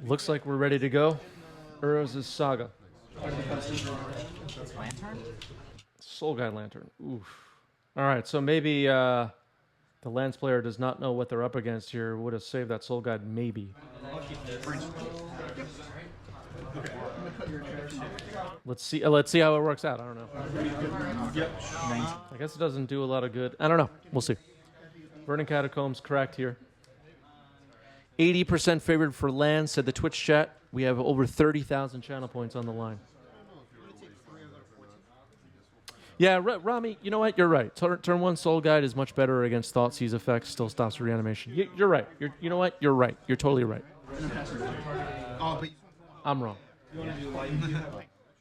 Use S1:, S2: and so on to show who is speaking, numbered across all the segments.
S1: Looks like we're ready to go. Urza's Saga.
S2: Lantern?
S1: Soul Guide Lantern. Oof. All right, so maybe the Lance player does not know what they're up against here. Would have saved that Soul Guide, maybe. Let's see how it works out. I don't know. I guess it doesn't do a lot of good. I don't know. We'll see. Burning Catacombs correct here. 80% favored for Lance, said the Twitch chat. We have over 30,000 channel points on the line. Yeah, Rami, you know what? You're right. Turn 1 Soul Guide is much better against Thoughtseize effects. Still stops reanimation. You're right. You know what? You're right. You're totally right. I'm wrong.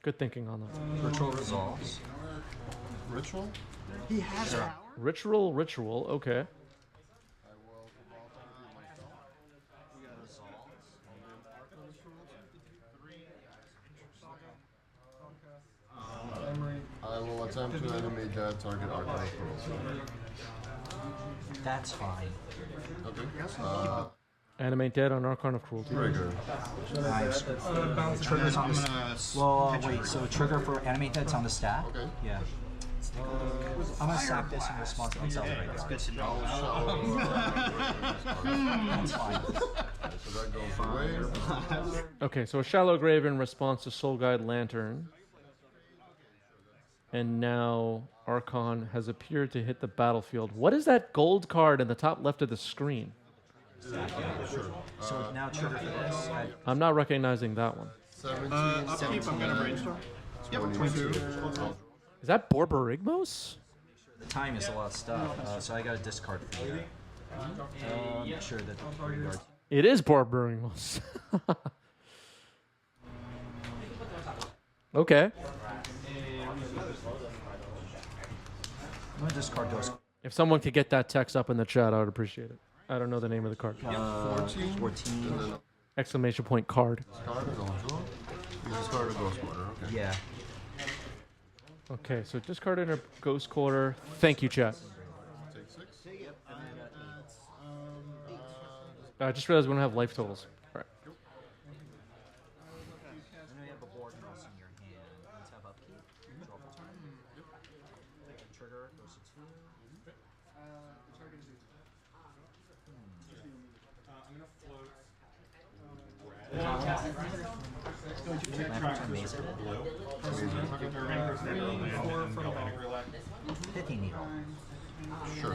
S1: Good thinking on that.
S2: Ritual resolves.
S3: Ritual?
S4: He has power?
S1: Ritual. Okay.
S3: I will attempt to animate that target archive.
S2: That's fine.
S3: Okay.
S1: Animate dead on Archon of Cruelty.
S3: Trigger.
S2: Nice. Triggers on the well, wait, so trigger for animate dead's on the stack?
S3: Okay.
S2: Yeah. I'm gonna sack this in response to Accelerate. That's good to know. That's fine.
S3: So that goes away.
S1: Okay, so a Shallow Grave in response to Soul Guide Lantern. And now Archon has appeared to hit the battlefield. What is that gold card in the top left of the screen?
S3: Sure.
S2: So now trigger for this.
S1: I'm not recognizing that one.
S3: 17,
S4: Upkeep, I'm gonna brainstorm. Yep, 22.
S1: Is that Borborygmos?
S2: The time is a lot of stuff, so I got to discard for you. Make sure that the graveyard.
S1: It is Borborygmos. Okay.
S2: I'm gonna discard those.
S1: If someone could get that text up in the chat, I would appreciate it. I don't know the name of the card.
S2: 14.
S1: Exclamation point card.
S3: Discard a ghost order. You discard a ghost order, okay.
S2: Yeah.
S1: Okay, so discarded a Ghost Quarter. Thank you, chat.
S3: Take 6.
S1: I just realized we don't have life totals. All right.
S2: I know you have a board mouse in your hand. Let's have upkeep. Draw full turn. Trigger goes to 2. Lantern Mason. Pithy Needle.
S3: Sure.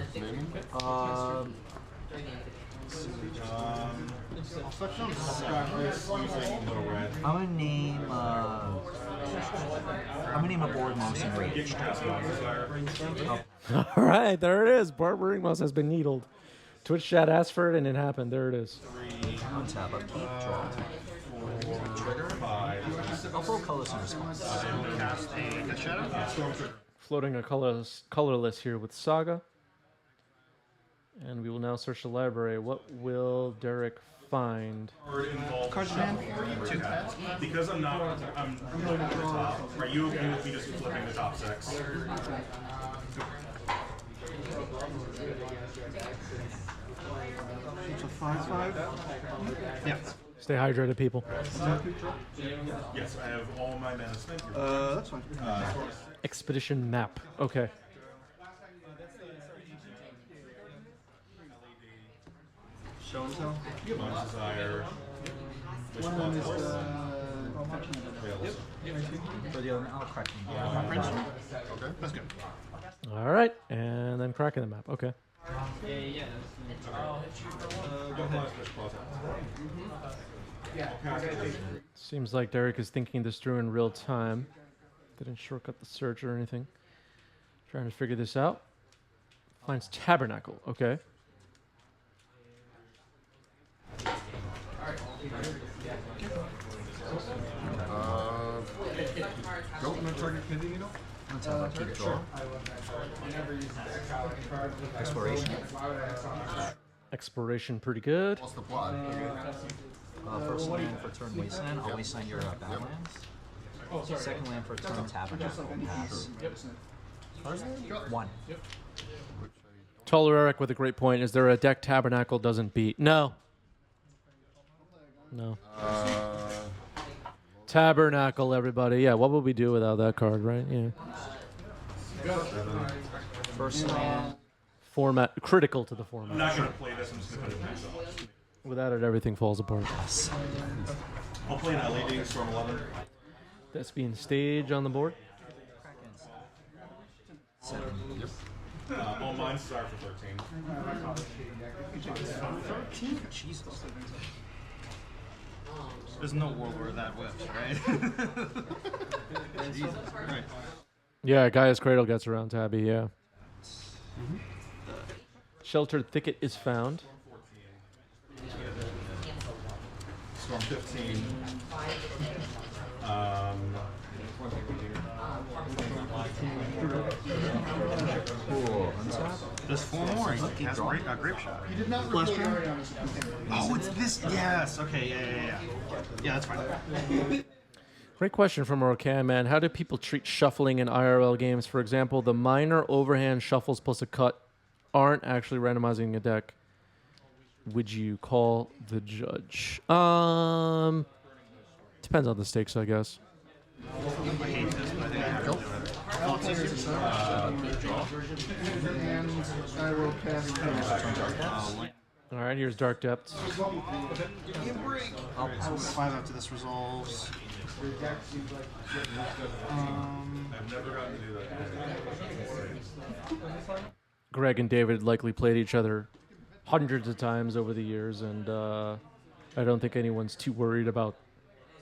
S3: Name?
S2: I'm gonna name a board mouse enraged.
S1: All right, there it is. Borborygmos has been needled. Twitch chat asked for it, and it happened. There it is.
S2: Untap, upkeep, draw. Trigger. I'll throw colors in response.
S1: Floating a colorless here with Saga. And we will now search the library. What will Derek find?
S4: Cards in hand.
S5: Because I'm going at the top. Are you okay with me just flipping the top 6?
S4: It's a 5/5. Yeah.
S1: Stay hydrated, people.
S5: Yes, I have all my mana spent.
S4: That's fine.
S1: Expedition map. Okay.
S4: Show and tell.
S5: One Desire.
S4: One of them is
S2: For the other, I'll crack them.
S4: brainstorm. Okay, that's good.
S1: All right, and then cracking the map. Okay.
S4: Go ahead.
S1: Seems like Derek is thinking this through in real time. Didn't shortcut the search or anything. Trying to figure this out. Finds Tabernacle. Okay.
S3: Go on target Pithy Needle.
S2: Untap, upkeep, draw. Exploration.
S1: Exploration, pretty good.
S3: What's the plot?
S2: First land for turn Wasteland. I'll wasteland your Battlelands. Second land for turn Tabernacle. Pass. 1.
S1: Taller Eric with a great point. Is there a deck Tabernacle doesn't beat? No. No.
S3: Uh,
S1: Tabernacle, everybody. Yeah, what would we do without that card, right? Yeah.
S2: First land.
S1: Format critical to the
S5: I'm
S1: format.
S5: not gonna play this. I'm just gonna put it next.
S1: Without it, everything falls apart.
S5: I'll play an LED Storm 11.
S1: That's being stage on the board.
S5: All mine start for 13.
S2: Jesus.
S4: There's no world where that whips, right? Jesus. Right.
S1: Yeah, Gaia's Cradle gets around Tabby, yeah. Sheltered Thicket is found.
S3: Storm 15.
S2: Cool. Untap.
S4: There's 4 more. He has grape shot. You did not record. Oh, it's this. Yes. Okay. Yeah. Yeah, that's fine.
S1: Great question from Orcan, man. How do people treat shuffling in IRL games? For example, the minor overhand shuffles plus a cut aren't actually randomizing a deck. Would you call the judge? Depends on the stakes, I guess.
S4: I hate this, but I think I have to do it. Oh, it's easier.
S6: And I will pass.
S1: All right, here's Dark Depths.
S4: I'll pass 5 after this resolves.
S5: I've never gotten to do that.
S1: Greg and David likely played each other hundreds of times over the years, and I don't think anyone's too worried about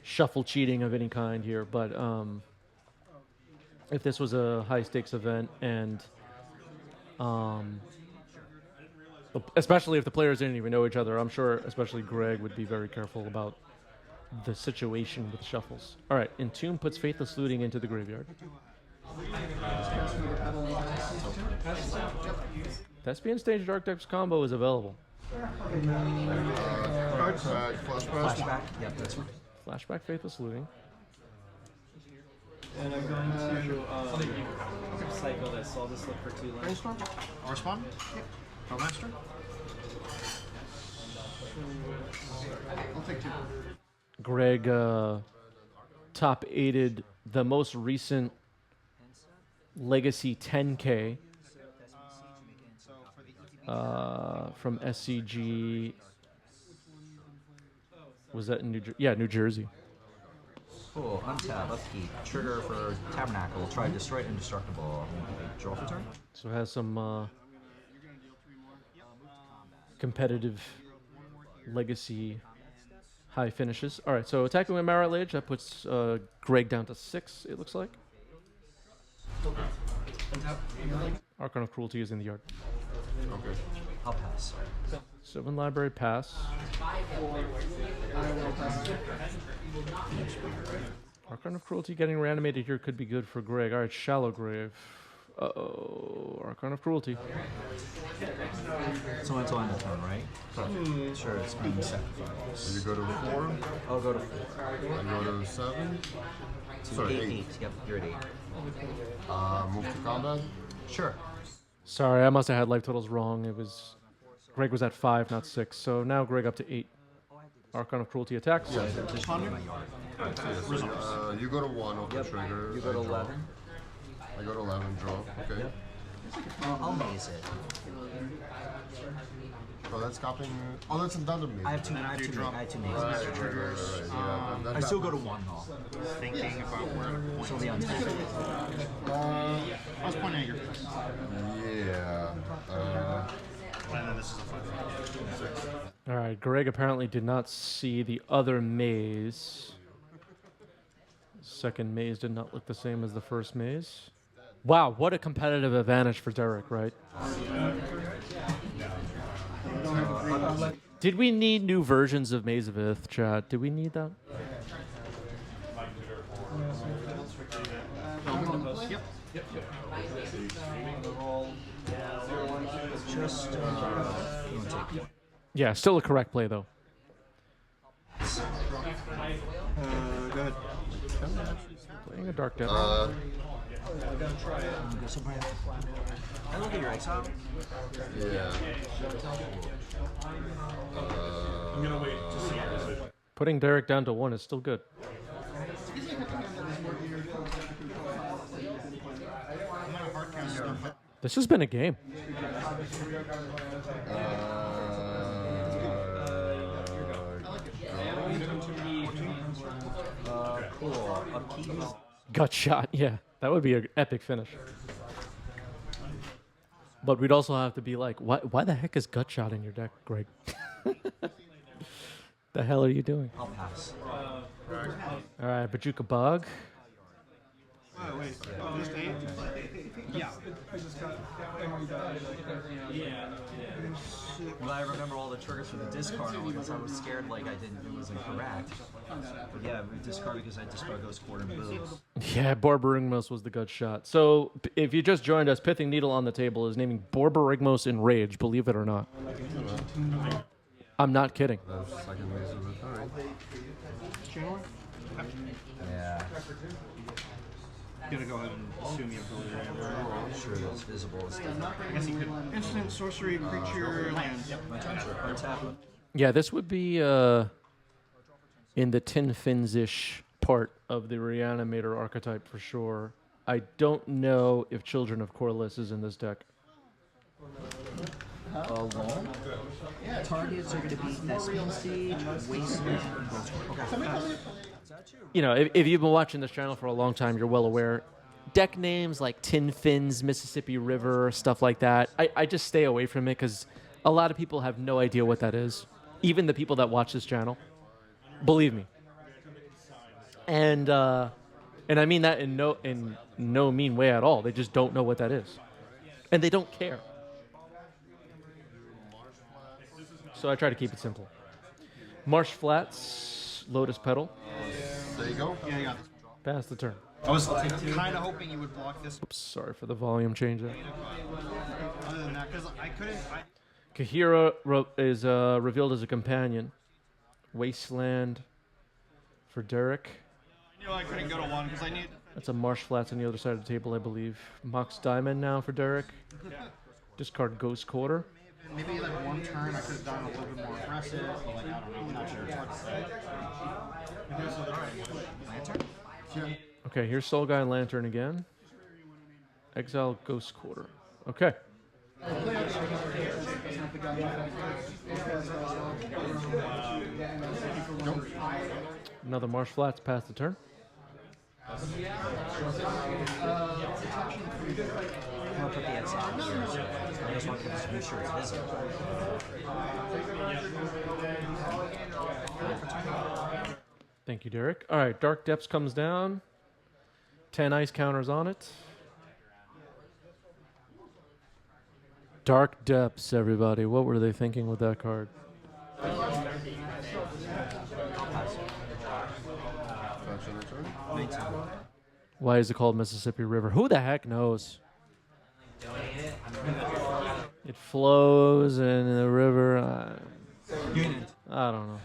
S1: shuffle cheating of any kind here. But if this was a high-stakes event, and especially if the players didn't even know each other, I'm sure especially Greg would be very careful about the situation with shuffles. All right, Entomb puts Faithless Looting into the graveyard. Thespian Stage Dark Depths combo is available.
S3: Flashback.
S2: Flashback. Yep, that's right.
S1: Flashback Faithless Looting.
S7: And I'm going to cycle this, so I'll just look for 2 lands.
S4: I'll respond. Pro Master.
S6: I'll take 2.
S1: Greg top 8'd the most recent Legacy 10K from SCG. Was that in New Jersey? Yeah, New Jersey.
S2: Cool. Untap. Upkeep. Trigger for Tabernacle. Try destroy indestructible. Draw for turn.
S1: So it has some competitive Legacy high finishes. All right, so attacking with Marat Lage, that puts Greg down to 6, it looks like. Archon of Cruelty is in the yard.
S3: Okay.
S2: I'll pass.
S1: 7 library pass. Archon of Cruelty getting reanimated here could be good for Greg. All right, Shallow Grave. Uh-oh, Archon of Cruelty.
S2: So until end of turn, right? Sure, it's being sacrificed.
S3: So you go to 4.
S2: I'll go to 4.
S3: I go to 7.
S2: To
S3: Sorry,
S2: 8.
S3: 8.
S2: Yep, you're at 8.
S3: Move to combat.
S2: Sure.
S1: Sorry, I must have had life totals wrong. It was Greg was at 5, not 6. So now Greg up to 8. Archon of Cruelty attacks.
S3: Yes. You go to 1 off the trigger.
S2: You go to
S3: I draw.
S2: 11.
S3: I go to 11, draw. Okay.
S2: Yep. I'll maze it.
S3: Oh, that's copying. Oh, that's another maze.
S2: I have 2 mazes.
S3: Yeah,
S2: I still go to 1 though.
S4: Thinking about where to point.
S2: So the untap.
S4: I was pointing at your face.
S3: Yeah.
S4: And then this is a 5.
S1: All right, Greg apparently did not see the other maze. Second maze did not look the same as the first maze. Wow, what a competitive advantage for Derek, right? Did we need new versions of Maze of Ith, chat? Did we need that?
S4: Yep.
S2: Just you want to take 1.
S1: Yeah, still a correct play, though.
S4: Go ahead.
S1: Playing a Dark Depth.
S2: Go somewhere. I look at your exile.
S3: Yeah.
S5: I'm gonna wait to see your decision.
S1: Putting Derek down to 1 is still good. This has been a game.
S2: Cool. Upkeep.
S1: Gut shot, yeah. That would be an epic finish. But we'd also have to be like, why the heck is gut shot in your deck, Greg? The hell are you doing?
S2: I'll pass.
S1: All right, Bajuka Bog.
S6: Oh, wait. Oh, just 8? Yeah.
S2: Well, I remember all the triggers for the discard because I was scared like it wasn't correct. But yeah, we discarded because I discarded Ghost Quarter and Booze.
S1: Yeah, Borborygmos was the gut shot. So if you just joined us, Pithing Needle on the table is naming Borborygmos in Rage, believe it or not. I'm not kidding.
S3: That's second base of the turn.
S2: Yeah.
S4: Gonna go ahead and assume you have Reanimator.
S2: I'm sure that's visible.
S4: I guess you could instant sorcery creature land.
S2: My turn, sir. Untap.
S1: Yeah, this would be in the Tin Fins-ish part of the Reanimator archetype for sure. I don't know if Children of Corliss is in this deck.
S2: Alone. Targets are going to be Thespian Siege, Wasteland, and Ghost Quarter. Okay.
S1: You know, if you've been watching this channel for a long time, you're well aware. Deck names like Tin Fins, Mississippi River, stuff like that, I just stay away from it because a lot of people have no idea what that is. Even the people that watch this channel. Believe me. And I mean that in no mean way at all. They just don't know what that is. And they don't care. So I try to keep it simple. Marsh Flats, Lotus Petal.
S3: There you go.
S4: Yeah, I got this.
S1: Pass the turn.
S4: I was kind of hoping you would block this.
S1: Oops, sorry for the volume change there.
S4: Other than that, because I couldn't.
S1: Kahira is revealed as a companion. Wasteland for Derek.
S4: I knew I couldn't go to 1 because I need.
S1: That's a Marsh Flats on the other side of the table, I believe. Mox Diamond now for Derek. Discard Ghost Quarter.
S4: Maybe like 1 turn I could have done a little bit more aggressive. But like, I don't know. I'm not sure. It's hard to say.
S2: Lantern?
S1: Okay, here's Soul Guy Lantern again. Exile Ghost Quarter. Okay. Another Marsh Flats past the turn.
S2: I'm going to put the exile here. So I just want to make sure it's visible.
S1: Thank you, Derek. All right, Dark Depths comes down. 10 ice counters on it. Dark Depths, everybody. What were they thinking with that card? Why is it called Mississippi River? Who the heck knows? It flows in the river. I don't know.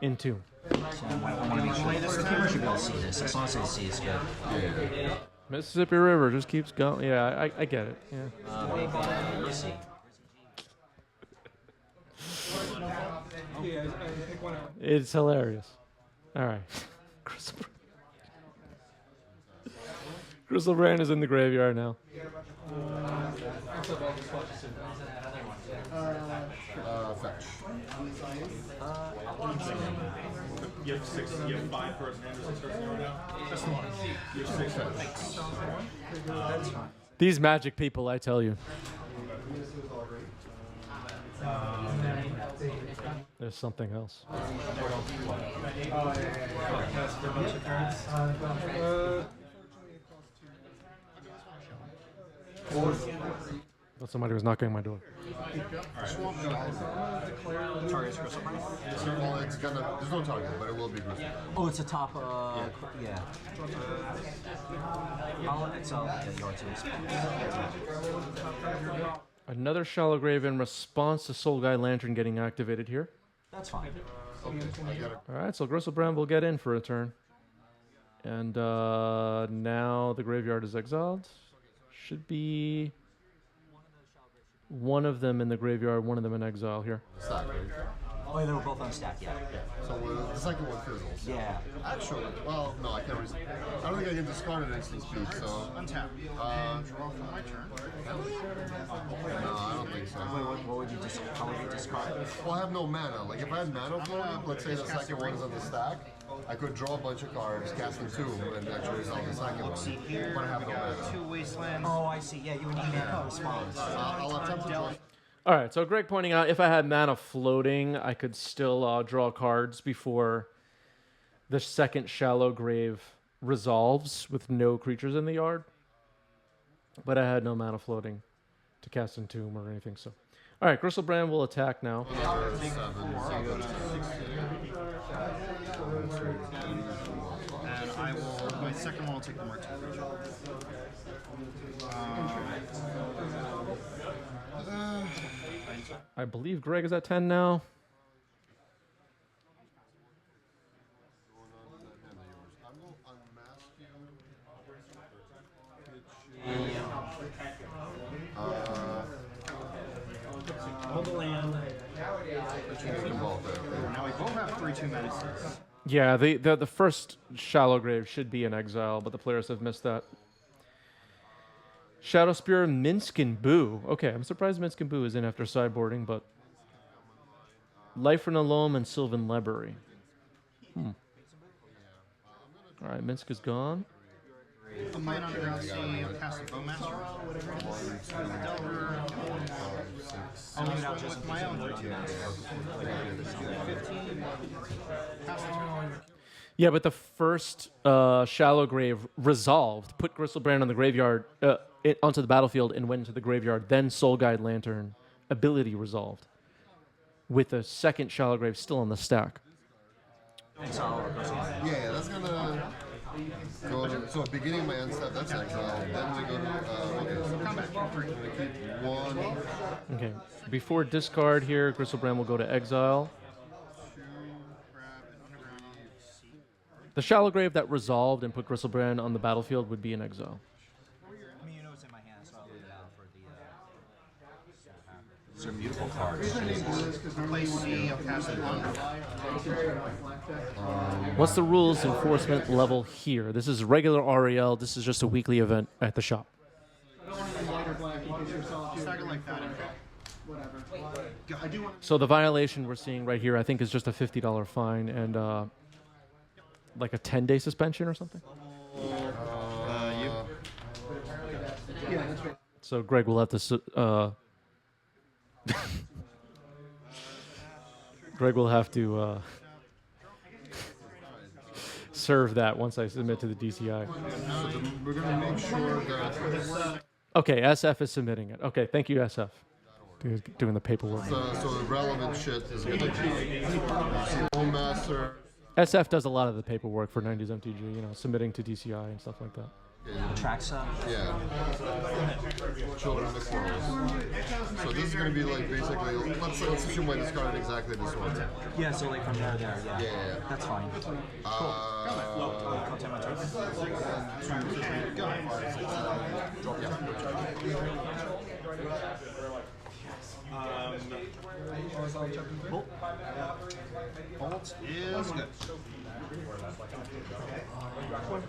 S1: Into.
S2: So I want to make sure this camera should be able to see this. As long as they see it's good.
S1: Mississippi River just keeps going. Yeah, I get it. Yeah.
S2: Big Missy.
S1: It's hilarious. All right. Crystal Brand is in the graveyard now.
S3: Fetch.
S5: You have 6. You have 5 person hand or 6 person right now. Just 1. You have 6 fetch.
S1: These magic people, I tell you. There's something else. But somebody was knocking on my door.
S2: Target's Crystal Brand?
S3: Well, it's gonna. There's no target, but it will be Crystal.
S2: Oh, it's a top, yeah. I'll exile the yard to
S1: Another Shallow Grave in response to Soul Guy Lantern getting activated here.
S2: That's fine.
S3: I got it.
S1: All right, so Gristlebrand will get in for a turn. And now the graveyard is exiled. Should be one of them in the graveyard, one of them in exile here.
S3: Stack, right?
S2: Oh, yeah, they were both on stack, yeah.
S3: So the second one fizzles.
S2: Yeah.
S3: Actually, well, no, I can't. I don't think I can discard an instant speed. So
S4: Untap. Draw for my turn.
S3: no, I don't think so.
S2: What would you how would you discard?
S3: Well, I have no mana. Like if I had mana floating, let's say the second one is on the stack, I could draw a bunch of cards, cast them two, and actually resolve the second one.
S4: See here,
S3: But I have no mana.
S4: 2 wastelands.
S2: Oh, I see. Yeah, you would need mana in response.
S3: I'll attempt to draw.
S1: All right, so Greg pointing out if I had mana floating, I could still draw cards before the second Shallow Grave resolves with no creatures in the yard. But I had no mana floating to cast Entomb or anything. So, all right, Gristlebrand will attack now.
S3: Another 7.
S4: And I will, my second one will take the Martin.
S1: I believe Greg is at 10 now.
S7: Hold the land.
S4: Now we both have 3/2 menaces.
S1: Yeah, the first Shallow Grave should be in exile, but the players have missed that. Shadow Spear, Minsk and Boo. Okay, I'm surprised Minsk and Boo is in after sideboarding, but Life in a Loam and Sylvan Library. All right, Minsk is gone.
S4: A mine underground sea, I'll cast a Bowmaster. Delver.
S2: I'll leave it out just
S4: With my own 3/2. 15. Pass the turn.
S1: Yeah, but the first Shallow Grave resolved, put Gristlebrand on the graveyard, onto the battlefield and went into the graveyard, then Soul Guide Lantern, ability resolved, with the second Shallow Grave still on the stack.
S3: Yeah, that's gonna go to, so beginning my end step, that's exile. Then we go to, so
S4: Combat.
S3: keep 1,
S1: Okay, before discard here, Gristlebrand will go to exile.
S4: 2, grab an underground sea.
S1: The Shallow Grave that resolved and put Gristlebrand on the battlefield would be in exile.
S2: I mean, you know it's in my hand, so I'll leave it out for the. These are beautiful cards.
S4: Play C, I'll cast it on.
S1: What's the rules enforcement level here? This is regular REL. This is just a weekly event at the shop.
S4: Stack it like that. I do want
S1: So the violation we're seeing right here, I think, is just a $50 fine and like a 10-day suspension or something. So Greg will have to. Greg will have to serve that once I submit to the DCI.
S3: we're gonna make sure that,
S1: Okay, SF is submitting it. Okay, thank you, SF. Doing the paperwork.
S3: so the relevant shit is gonna be Bowmaster.
S1: SF does a lot of the paperwork for 90s MTG, you know, submitting to DCI and stuff like that.
S2: Traxa.
S3: Yeah. Children of the Quarrels. So this is going to be like basically, let's assume I discarded exactly this one.
S2: Yeah, so like from there to there, yeah.
S3: Yeah.
S2: That's fine. Content my turn.
S4: Bolt is good.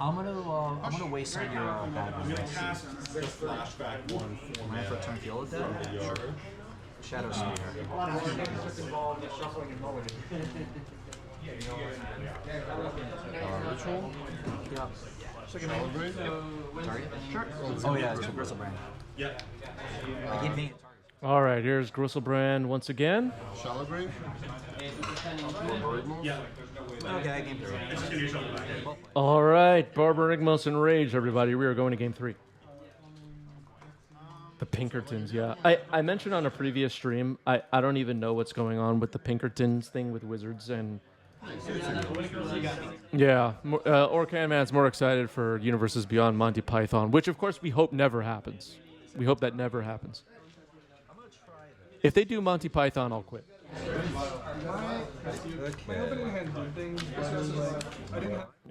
S2: I'm gonna waste on your bad ones.
S5: Cast the flashback one for
S2: Am I for turn field dead? Sure. Shadow Spear.
S3: Ritual?
S2: Yeah.
S3: Celebrate?
S2: Target? Sure. Oh yeah, it's a Gristlebrand.
S5: Yep.
S2: I gave me
S1: All right, here's Gristlebrand once again.
S3: Shallow Grave?
S5: Yeah.
S2: Okay, I gave me
S1: All right, Barbarigmos and Rage, everybody. We are going to game 3. The Pinkertons, yeah. I mentioned on a previous stream, I don't even know what's going on with the Pinkertons thing with Wizards and... Yeah, Orcan Man's more excited for Universes Beyond Monty Python, which of course we hope never happens. We hope that never happens. If they do Monty Python, I'll quit.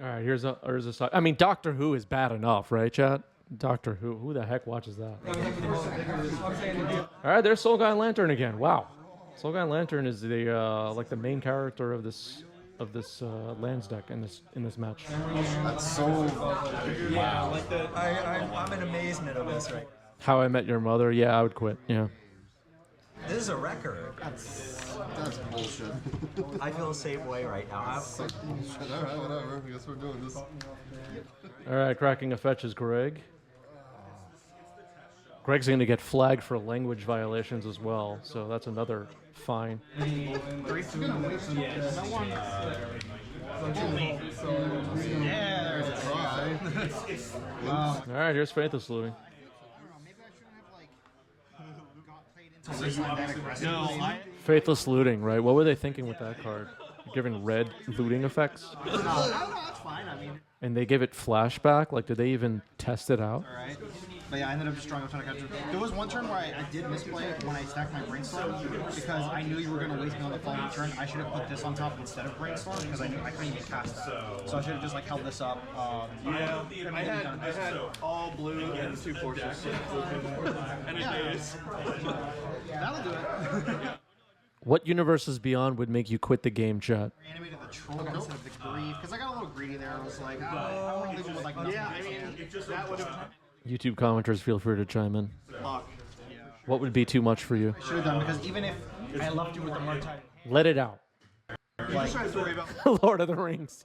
S1: All right, here's a side. I mean, Doctor Who is bad enough, right, Chad? Doctor Who the heck watches that? All right, there's Soul Guide Lantern again. Wow. Soul Guy Lantern is the like the main character of this lands deck in this match.
S3: That's so.
S2: Yeah, like I'm in amazement of this right now.
S1: How I Met Your Mother. Yeah, I would quit. Yeah.
S2: This is a record.
S3: That's bullshit.
S2: I feel the same way right now.
S3: That's like bullshit. All right, whatever. I guess we're doing this.
S1: All right, cracking a fetch is Greg. Greg's going to get flagged for language violations as well, so that's another fine.
S3: There's a try.
S1: All right, here's Faithless Looting.
S6: No,
S1: Faithless Looting, right? What were they thinking with that card? Giving red looting effects?
S4: that's fine. I mean,
S1: And they give it flashback? Like, did they even test it out?
S4: all right. But yeah, I ended up just drawing a ton of cards. There was one turn where I did misplay when I stacked my Brainstorm because I knew you were going to waste me on the following turn. I should have put this on top instead of Brainstorm because I knew I couldn't even cast that. So I should have just like held this up.
S5: Yeah, I had all blue and 2 forces. And it is.
S4: That'll do it.
S1: What universes beyond would make you quit the game, chat?
S4: Reanimated the troll instead of the grief because I got a little greedy there. I was like, I want to leave it with like nothing.
S5: Yeah, I mean, it just that would have
S1: YouTube commenters, feel free to chime in.
S5: luck.
S1: What would be too much for you?
S4: Should have done because even if I left you with the Murktide,
S1: Let it out.
S5: You just have to worry about.
S1: Lord of the Rings.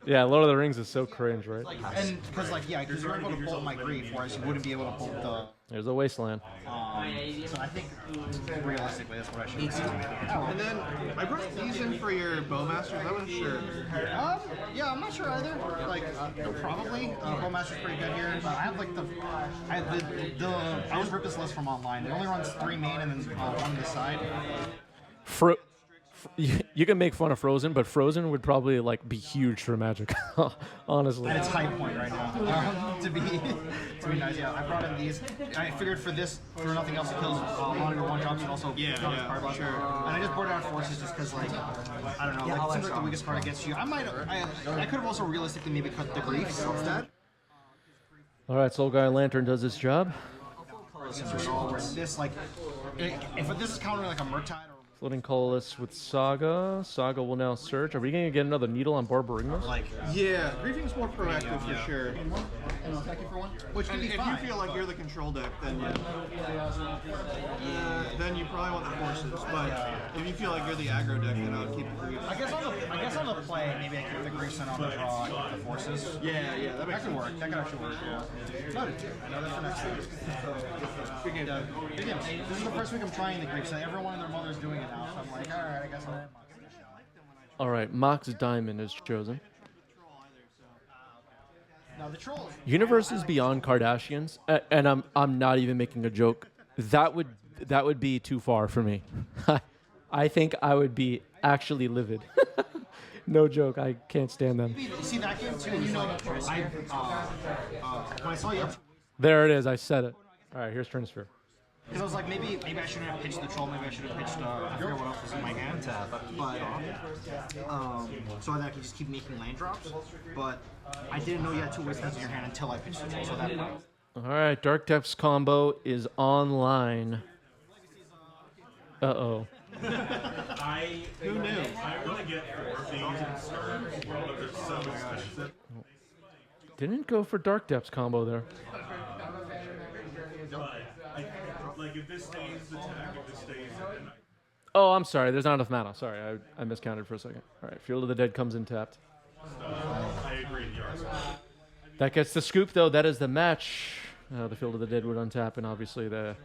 S1: Yeah, Lord of the Rings is so cringe, right?
S4: and because like yeah, because you're able to pull my grief, whereas you wouldn't be able to pull the.
S1: There's a wasteland.
S4: So I think realistically, that's what I should have.
S6: And then I brought these in for your Bowmasters. I wasn't sure.
S4: Yeah, I'm not sure either. Like, probably. Bowmaster's pretty good here. I have like I was ripped this list from online. It only runs 3 main and then 1 on the side.
S1: You can make fun of Frozen, but Frozen would probably like be huge for Magic, honestly.
S4: At its high point right now. To be nice, yeah. I brought in these. I figured for this, for nothing else, it kills monitor 1-drops and also card block.
S6: sure.
S4: And I just boarded out forces just because, like, I don't know, like, it seems like the weakest card against you. I could have also realistically maybe cut the griefs instead.
S1: All right, Soul Guy Lantern does its job.
S4: This, like, if this is countering like a Murktide or
S1: Floating Colorless with Saga. Saga will now search. Are we going to get another needle on Barbarinus?
S4: like,
S6: Yeah, Griefing's more proactive for sure.
S4: and I'll attack you for 1. Which can
S6: And
S4: be
S6: if
S4: fine.
S6: you feel like you're the control deck, then then you probably want the forces. But if you feel like you're the aggro deck, then I would keep the Grief.
S4: I guess on the play, maybe I keep the griefs in on the draw, I keep the forces.
S6: Yeah, that
S4: That
S6: makes
S4: could work. That could actually work. Yeah. Noted. Another for next time. Big game. Big game. This is the first week I'm trying the griefs. And everyone and their mother's doing it now. So I'm like, all right, I guess I'm.
S1: All right, Mox Diamond is chosen.
S4: No, the trolls.
S1: Universes beyond Kardashians, and I'm not even making a joke. That would be too far for me. I think I would be actually livid. No joke, I can't stand them.
S4: See that game too. You know, when I saw you,
S1: There it is. I said it. All right, here's Transfer.
S4: because I was like, maybe I shouldn't have pitched the troll. Maybe I should have pitched. I forget what else was in my hand. But so that I could just keep making land drops. But I didn't know you had 2 wastelands in your hand until I pitched the troll. So that.
S1: All right, Dark Depths combo is online. Uh-oh.
S6: Who knew?
S5: I want to get 4 things and start, but they're so expensive.
S1: Didn't go for Dark Depths combo there.
S5: Like if this stays the tag, if this stays,
S1: Oh, I'm sorry. There's not enough mana. Sorry, I miscounted for a second. All right, Field of the Dead comes in tapped.
S5: I agree.
S1: That gets the scoop, though. That is the match. The Field of the Dead would untap, and obviously the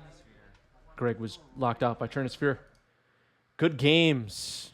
S1: Greg was locked out by Turn of Sphere. Good games.